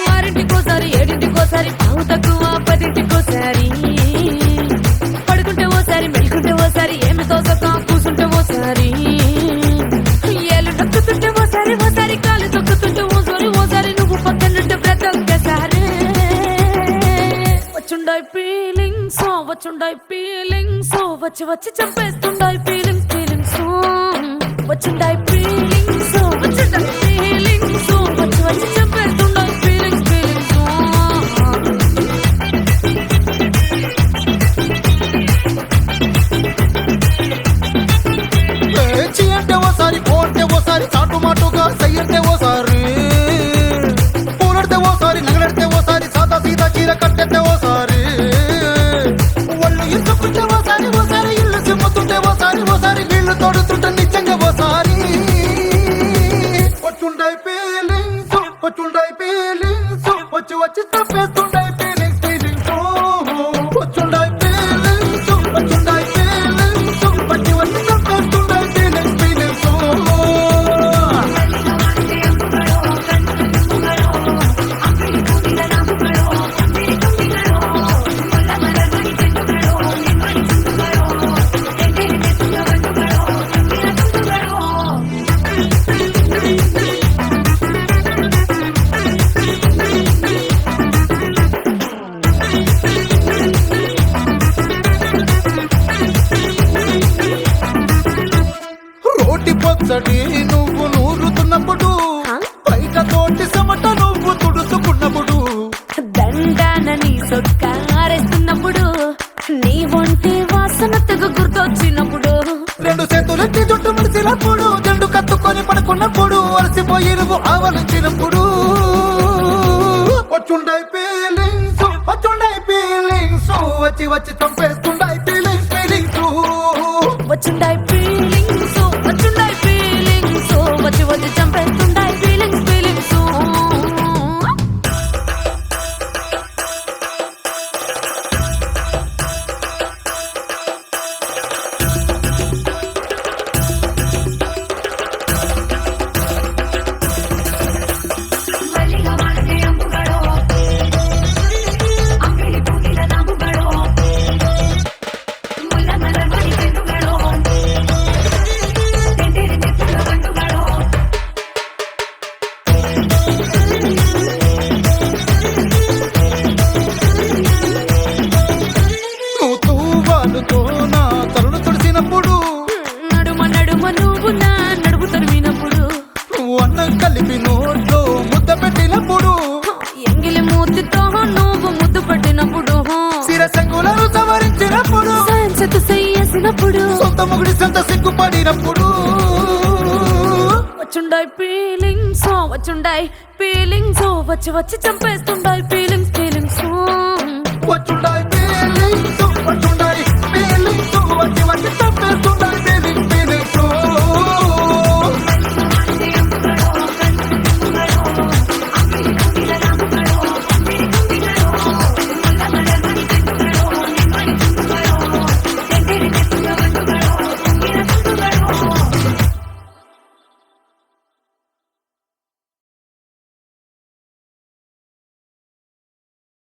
ఆరింటికోసారి ఏడింటికోసారి పావు తక్కువ పదింటికోసారి పడుకుంటే ఓసారి మెలుకుంటే ఓసారి ఏమి తోసక కూసుంటే ఓసారి ఏళ్ళు తొక్కుతుంటే ఓసారి ఓసారి కాలు తొక్కుతుంటే ఓసారి నువ్వు పక్కనుంటే ప్రతి ఒక్కసారి వచ్చుండాయి ఫీలింగ్స్ వచ్చి వచ్చి చంపేస్తుండాయి ఫీలింగ్స్ వచ్చుండాయి ఫీలింగ్స్ వచ్చి వచ్చి చంపేస్తుండాయి ఫీలింగ్స్ పేచి అంటే ఓసారి కోంటే ఓసారి చాటుమాటుగా సయ్యంటే ఓసారి పూలడితే ఓసారి నగలడితే ఓసారి సాదా సీదా చీర కట్టెత్తే ఓసారి ఒళ్ళు ఇసుకుంటే ఓసారి ఇల్లు చిమ్ముతుంటే ఓసారి నీళ్లు తోడుతుంటే నిజంగా ఓసారి వచ్చుండాయి ఫీలింగ్స్ వచ్చి వచ్చి తప్పేస్తుండాయి ఫీలింగ్స్ వచ్చుండాయి ఫీలింగ్స్ వచ్చి వచ్చి తప్పేస్తుండాయి ఫీలింగ్స్ రోటి పొచ్చడి నువ్వు నూరుతున్నప్పుడు బయట తోటి సమట నువ్వు తుడుచుకున్నప్పుడు దండాన నీ సొక్కారేస్తున్నప్పుడు నీ ఒంటి వాసన తెగ గుర్తొచ్చినప్పుడు రెండు చేతులెత్తి జుట్టు ముడిసినప్పుడు జండు కత్తుకొని పడుకున్నప్పుడు అలసిపోయి నువ్వు ఆవలించినప్పుడు వచ్చుండాయి ఫీలింగ్స్ వచ్చి వచ్చి చంపేస్తుండాయి ఫీలింగ్స్ వచ్చుండాయి ఫీలింగ్స్ వచ్చి వచ్చి చంపేస్తుండాయి ఫీలింగ్స్ నువ్వు తూవాలుతో నా తలను తుడిసినప్పుడు నడుమ నువ్వు నా నడుపు తరిమినప్పుడు నువ్వు అన్నం కలిపి నోట్లో ముద్ద పెట్టినప్పుడు ఎంగిలి మూతితో నువ్వు ముద్దు పట్టినప్పుడు శిరసంగులను సవరించినప్పుడు సాయంతో చేసినప్పుడు సొంత ముగుడి సొంత సిగ్గుపడినప్పుడు వచ్చుండాయి ఫీలింగ్స్ వచ్చి వచ్చి చంపేస్తుండాయి ఫీలింగ్స్ వచ్చుండా